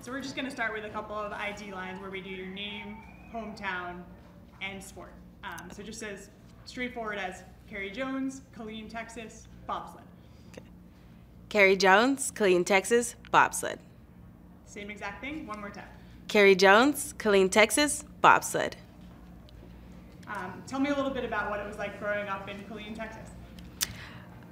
So we're just going to start with a couple of ID lines where we do your name, hometown, and sport. So just as straightforward as Kehri Jones, Killeen, Texas, bobsled. Kehri Jones, Killeen, Texas, bobsled. Same exact thing, one more time. Kehri Jones, Killeen, Texas, bobsled. Tell me a little bit about what it was like growing up in Killeen, Texas.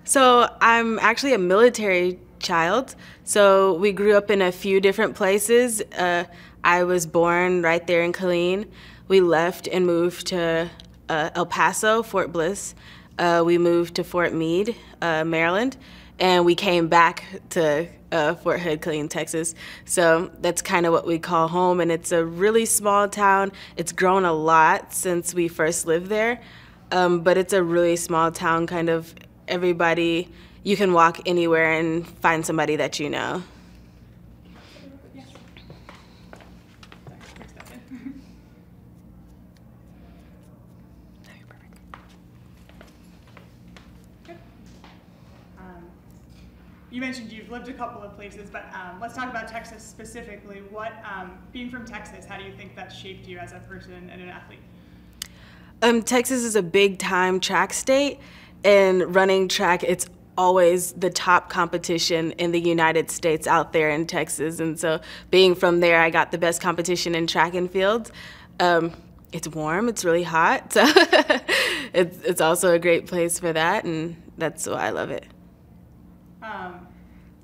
So I'm actually a military child. So we grew up in a few different places. I was born right there in Killeen. We left and moved to El Paso, Fort Bliss. We moved to Fort Meade, Maryland, and we came back to Fort Hood, Killeen, Texas. So that's kind of what we call home, and it's a really small town. It's grown a lot since we first lived there, but it's a really small town, kind of everybody, you can walk anywhere and find somebody that you know. Yes. Good. You mentioned you've lived a couple of places, but let's talk about Texas specifically. What, being from Texas, how do you think that shaped you as a person and an athlete? Texas is a big-time track state, and running track, it's always the top competition in the United States out there in Texas. And so being from there, I got the best competition in track and field. It's warm, it's really hot, so it's also a great place for that, and that's why I love it.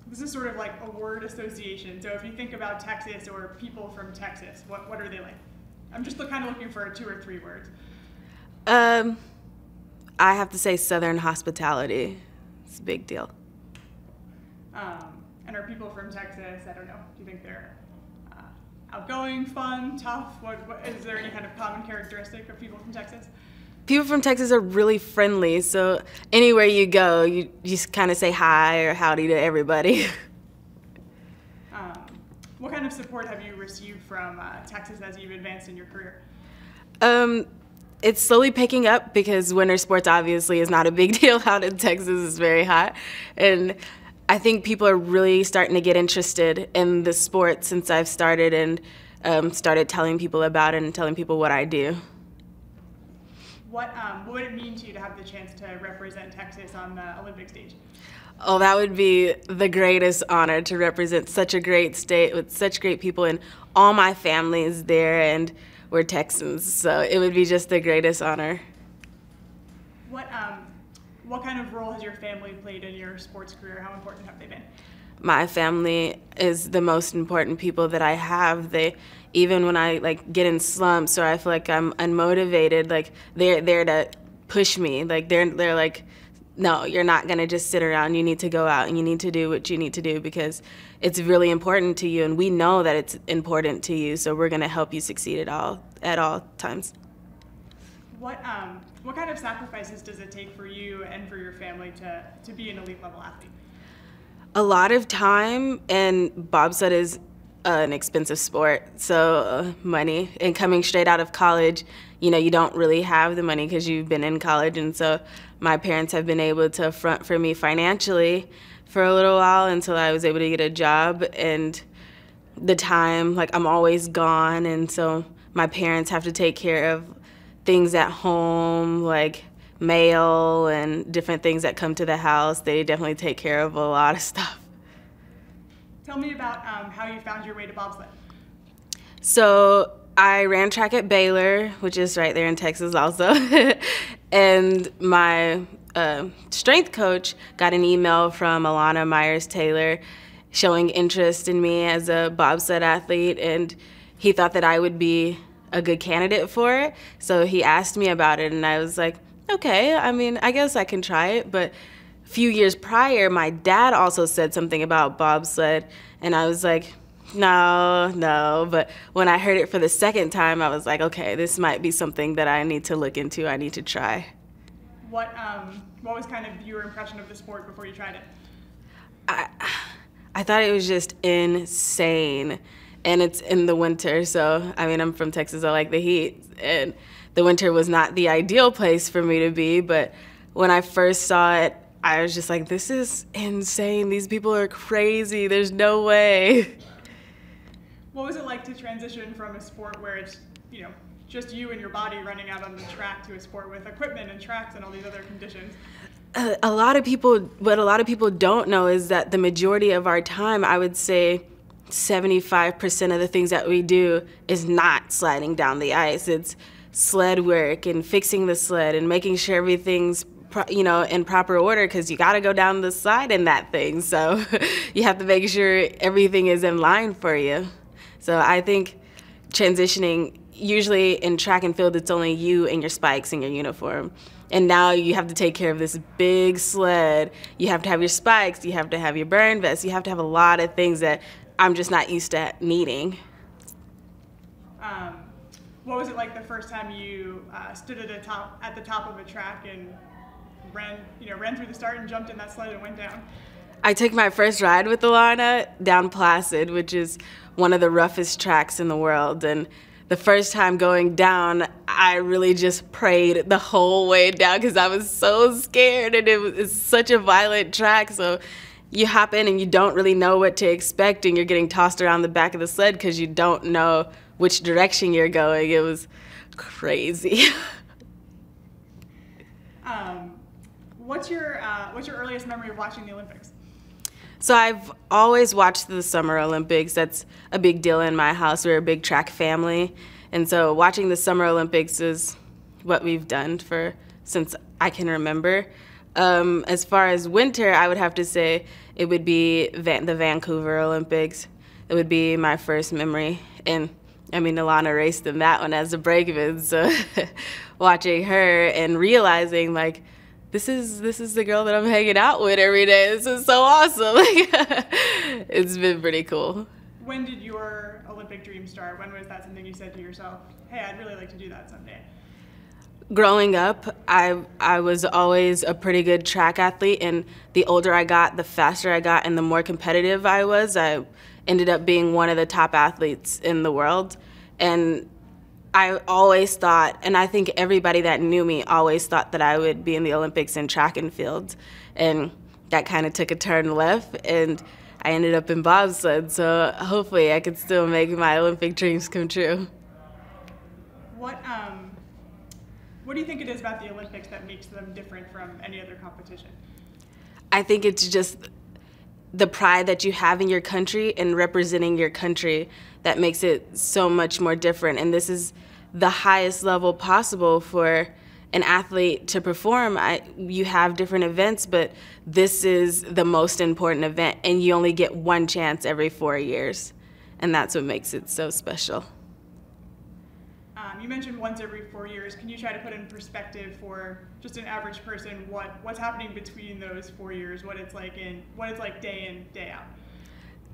This is sort of like a word association. So if you think about Texas or people from Texas, what are they like? I'm just kind of looking for 2 or 3 words. I have to say Southern hospitality. It's a big deal. And are people from Texas, I don't know, do you think they're outgoing, fun, tough? Is there any kind of common characteristic of people from Texas? People from Texas are really friendly, so anywhere you go, you just kind of say hi or howdy to everybody. What kind of support have you received from Texas as you've advanced in your career? It's slowly picking up because winter sports obviously is not a big deal out in Texas. It's very hot. And I think people are really starting to get interested in the sport since I've started and started telling people about it and telling people what I do. What would it mean to you to have the chance to represent Texas on the Olympic stage? Oh, that would be the greatest honor to represent such a great state with such great people, and all my family is there, and we're Texans, so it would be just the greatest honor. What kind of role has your family played in your sports career? How important have they been? My family is the most important people that I have. Even when I get in slumps or I feel like I'm unmotivated, they're there to push me. They're like, no, you're not gonna just sit around. You need to go out and you need to do what you need to do because it's really important to you, and we know that it's important to you. So we're gonna help you succeed at all times. What kind of sacrifices does it take for you and for your family to be an elite level athlete? A lot of time, and bobsled is an expensive sport, so money. And coming straight out of college, you don't really have the money because you've been in college, and so my parents have been able to front for me financially for a little while until I was able to get a job. And the time, I'm always gone, and so my parents have to take care of things at home, like mail and different things that come to the house. They definitely take care of a lot of stuff. Tell me about how you found your way to bobsled. So I ran track at Baylor, which is right there in Texas also. And my strength coach got an email from Alana Myers-Taylor showing interest in me as a bobsled athlete, and he thought that I would be a good candidate for it. So he asked me about it, and I was like, okay, I guess I can try it. But a few years prior, my dad also said something about bobsled, and I was like, no. But when I heard it for the second time, I was like, okay, this might be something that I need to look into. I need to try. What was kind of your impression of the sport before you tried it? I thought it was just insane. And it's in the winter, so I'm from Texas, I like the heat, and the winter was not the ideal place for me to be, but when I first saw it, I was just like, this is insane. These people are crazy. There's no way. What was it like to transition from a sport where it's, just you and your body running out on the track to a sport with equipment and tracks and all these other conditions? What a lot of people don't know is that the majority of our time, I would say 75% of the things that we do is not sliding down the ice. It's sled work and fixing the sled and making sure everything's in proper order, because you got to go down the slide in that thing. So you have to make sure everything is in line for you. So I think transitioning, usually in track and field, it's only you and your spikes and your uniform. And now you have to take care of this big sled. You have to have your spikes, you have to have your burn vest, you have to have a lot of things that I'm just not used to needing. What was it like the first time you stood at the top of a track and ran through the start and jumped in that sled and went down? I took my first ride with Alana down Placid, which is one of the roughest tracks in the world. And the first time going down, I really just prayed the whole way down because I was so scared, and it's such a violent track. So you hop in and you don't really know what to expect, and you're getting tossed around the back of the sled because you don't know which direction you're going. It was crazy. What's your earliest memory of watching the Olympics? So I've always watched the Summer Olympics. That's a big deal in my house. We're a big track family. And so watching the Summer Olympics is what we've done since I can remember. As far as winter, I would have to say it would be the Vancouver Olympics. It would be my first memory. And Alana raced in that one as a brakeman. So watching her and realizing, like, this is the girl that I'm hanging out with every day. This is so awesome. It's been pretty cool. When did your Olympic dream start? When was that something you said to yourself, hey, I'd really like to do that someday? Growing up, I was always a pretty good track athlete, and the older I got, the faster I got, and the more competitive I was, I ended up being one of the top athletes in the world. And I always thought, and I think everybody that knew me always thought, that I would be in the Olympics in track and field. And that kind of took a turn left, and I ended up in bobsled. So hopefully I could still make my Olympic dreams come true. What do you think it is about the Olympics that makes them different from any other competition? I think it's just the pride that you have in your country and representing your country that makes it so much more different. And this is the highest level possible for an athlete to perform. You have different events, but this is the most important event, and you only get one chance every 4 years. And that's what makes it so special. You mentioned once every 4 years. Can you try to put in perspective for just an average person what's happening between those 4 years, what it's like day in, day out?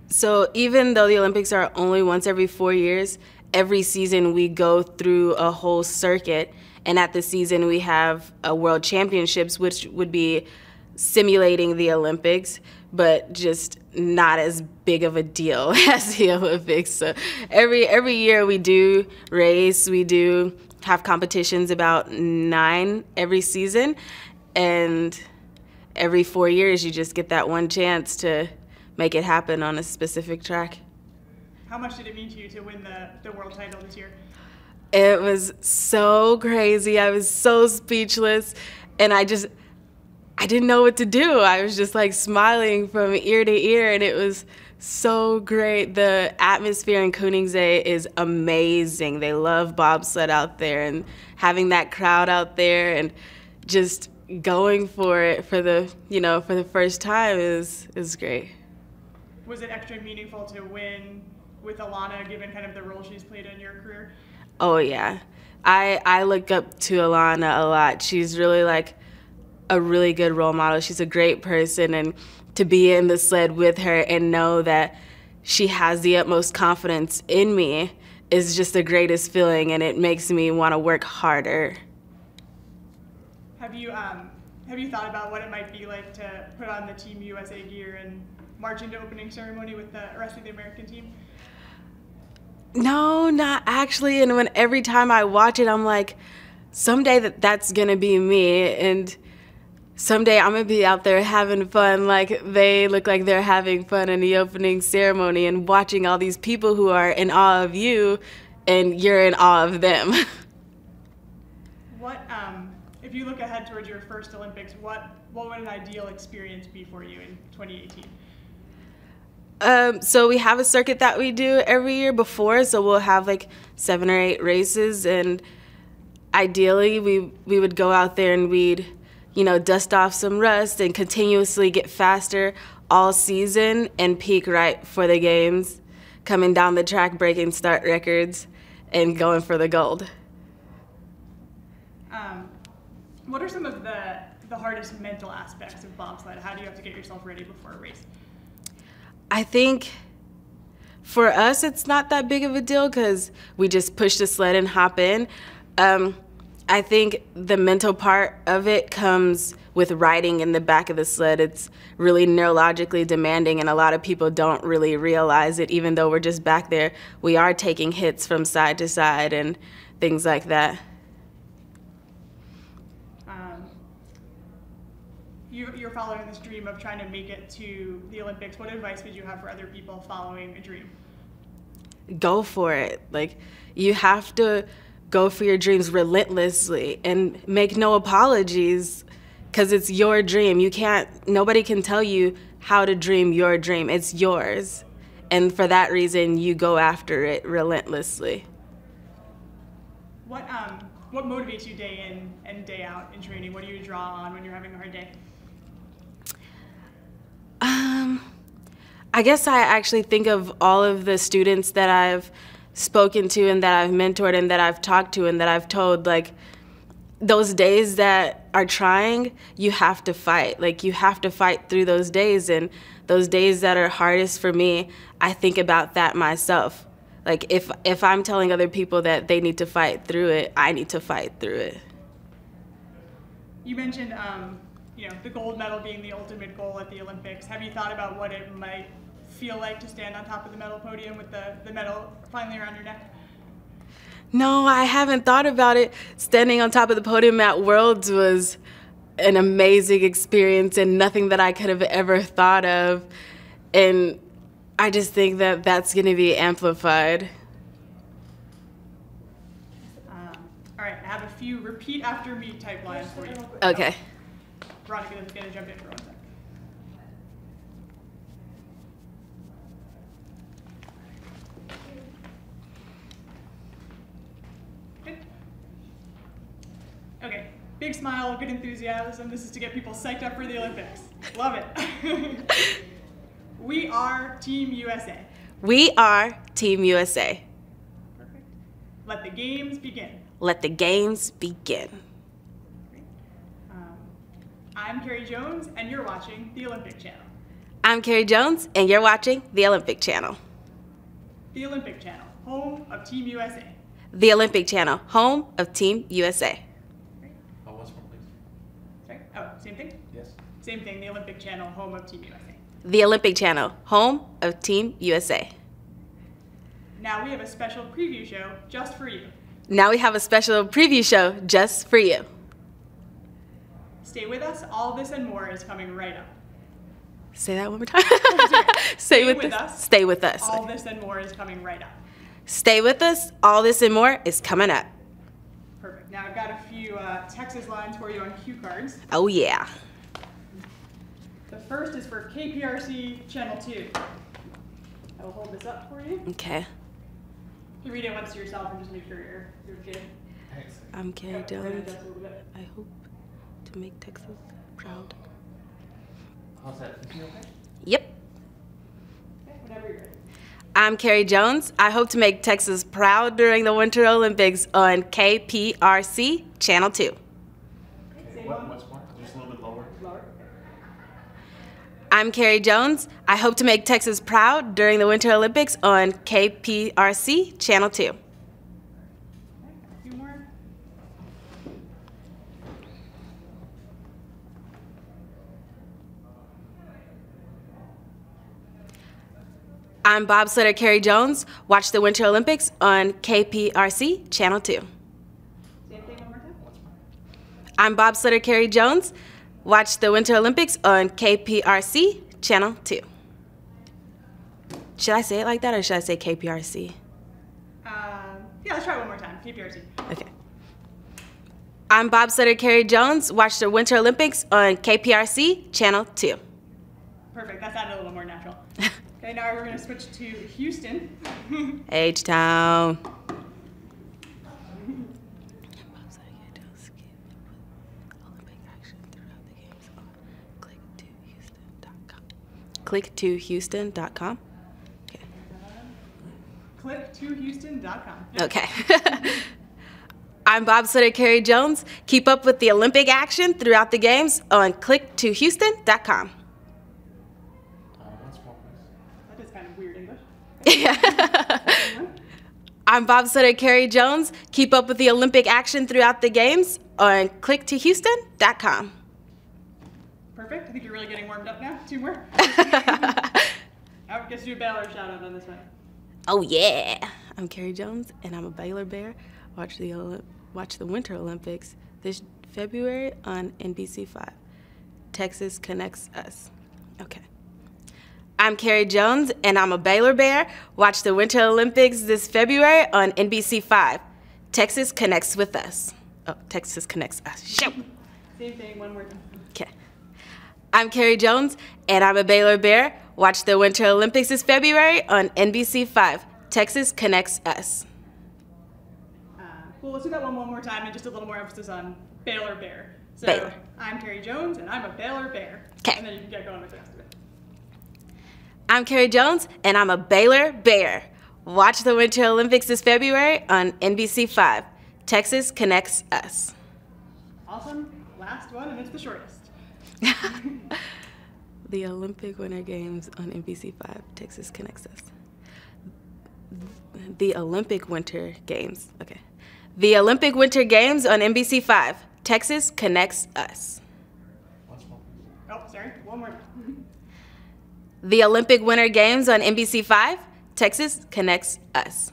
So even though the Olympics are only once every 4 years, every season we go through a whole circuit, and at the season we have a World Championships, which would be simulating the Olympics, but just not as big of a deal as the Olympics. So every year we do race, we do have competitions, about 9 every season, and every 4 years you just get that one chance to make it happen on a specific track. How much did it mean to you to win the world title this year? It was so crazy. I was so speechless, and I didn't know what to do. I was just like smiling from ear to ear, and it was so great. The atmosphere in Koningsee is amazing. They love bobsled out there, and having that crowd out there and just going for it for the first time is great. Was it extra meaningful to win with Alana, given kind of the role she's played in your career? Oh yeah, I look up to Alana a lot. She's really like a really good role model. She's a great person, and to be in the sled with her and know that she has the utmost confidence in me is just the greatest feeling, and it makes me want to work harder. Have you thought about what it might be like to put on the Team USA gear and march into opening ceremony with the rest of the American team? No, not actually. And every time I watch it, I'm like, someday that's gonna be me. And someday I'm gonna be out there having fun like they look like they're having fun in the opening ceremony and watching all these people who are in awe of you and you're in awe of them. What, if you look ahead towards your first Olympics, what would an ideal experience be for you in 2018? So we have a circuit that we do every year before, so we'll have like 7 or 8 races, and ideally we would go out there and we'd, dust off some rust and continuously get faster all season and peak right for the games, coming down the track, breaking start records, and going for the gold. What are some of the hardest mental aspects of bobsled? How do you have to get yourself ready before a race? I think for us it's not that big of a deal because we just push the sled and hop in. I think the mental part of it comes with riding in the back of the sled. It's really neurologically demanding, and a lot of people don't really realize it. Even though we're just back there, we are taking hits from side to side and things like that. You're following this dream of trying to make it to the Olympics. What advice would you have for other people following a dream? Go for it. Like, you have to go for your dreams relentlessly and make no apologies because it's your dream. Nobody can tell you how to dream your dream. It's yours. And for that reason, you go after it relentlessly. What motivates you day in and day out in training? What do you draw on when you're having a hard day? I guess I actually think of all of the students that I've spoken to and that I've mentored and that I've talked to and that I've told, like, those days that are trying, you have to fight. Like, you have to fight through those days, and those days that are hardest for me, I think about that myself. Like, if I'm telling other people that they need to fight through it, I need to fight through it. You mentioned, the gold medal being the ultimate goal at the Olympics. Have you thought about what it might feel like to stand on top of the medal podium with the medal finally around your neck? No, I haven't thought about it. Standing on top of the podium at Worlds was an amazing experience and nothing that I could have ever thought of. And I just think that that's going to be amplified. All right, I have a few repeat after me type lines for you. Okay. Veronica is going to jump in for 1 sec. Good. Okay, big smile, good enthusiasm. This is to get people psyched up for the Olympics. Love it. We are Team USA. We are Team USA. Perfect. Let the games begin. Let the games begin. I'm Kehri Jones, and you're watching the Olympic Channel. I'm Kehri Jones, and you're watching the Olympic Channel. The Olympic Channel, home of Team USA. The Olympic Channel, home of Team USA. Once more, please. Sorry? Oh, same thing? Yes. Same thing, the Olympic Channel, home of Team USA. The Olympic Channel, home of Team USA. Now we have a special preview show just for you. Now we have a special preview show just for you. Stay with us. All this and more is coming right up. Say that one more time. Stay with us. Stay with us. All this and more is coming right up. Stay with us. All this and more is coming up. Perfect. Now I've got a few Texas lines for you on cue cards. Oh, yeah. The first is for KPRC Channel 2. I will hold this up for you. Okay. You read it once to yourself and just make sure you're good. Thanks. I'm Kehri We're gonna Jones. adjust a little bit. I hope to make Texas proud. How's that? Is he okay? Yep. Okay, whenever you're ready. I'm Kehri Jones. I hope to make Texas proud during the Winter Olympics on KPRC Channel 2. Okay, same one. What's more? Just a little bit lower. Lower. I'm Kehri Jones. I hope to make Texas proud during the Winter Olympics on KPRC Channel 2. Okay, a few more. I'm bobsledder Kehri Jones. Watch the Winter Olympics on KPRC Channel 2. Same thing one more time. I'm bobsledder Kehri Jones. watch the Winter Olympics on KPRC Channel 2. Should I say it like that or should I say KPRC? Yeah, let's try it one more time. KPRC. Okay. I'm bobsledder Kehri Jones. Watch the Winter Olympics on KPRC Channel 2. Perfect. That sounded a little more natural. Okay, now we're going to switch to Houston. H-Town. Click2Houston.com. Click2Houston.com. Okay. I'm bobsledder Kehri Jones. Keep up with the Olympic action throughout the games on click2Houston.com. Once more, please. That is kind of weird English. I'm bobsledder Kehri Jones. Keep up with the Olympic action throughout the games on click2Houston.com. Perfect. I think you're really getting warmed up now. 2 more. I would guess do a Baylor shout out on this one. Oh yeah. I'm Kehri Jones and I'm a Baylor Bear. Watch the Winter Olympics this February on NBC5. Texas connects us. Okay. I'm Kehri Jones and I'm a Baylor Bear. Watch the Winter Olympics this February on NBC5. Texas connects with us. Oh, Texas connects us. Shoot. Same thing, one more time. Okay. I'm Kehri Jones and I'm a Baylor Bear. Watch the Winter Olympics this February on NBC5. Texas connects us. Cool, let's do that one more time and just a little more emphasis on Baylor Bear. So Baylor. I'm Kehri Jones and I'm a Baylor Bear. 'Kay. And then you can get going with the rest of it. I'm Kehri Jones and I'm a Baylor Bear. Watch the Winter Olympics this February on NBC5. Texas connects us. Awesome. Last one, and it's the shortest. The Olympic Winter Games on NBC5. Texas connects us. The Olympic Winter Games. Okay. The Olympic Winter Games on NBC5. Texas connects us. Once more, please. Oh, sorry. One more. The Olympic Winter Games on NBC5. Texas connects us.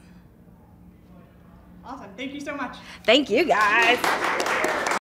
Awesome. Thank you so much. Thank you, guys.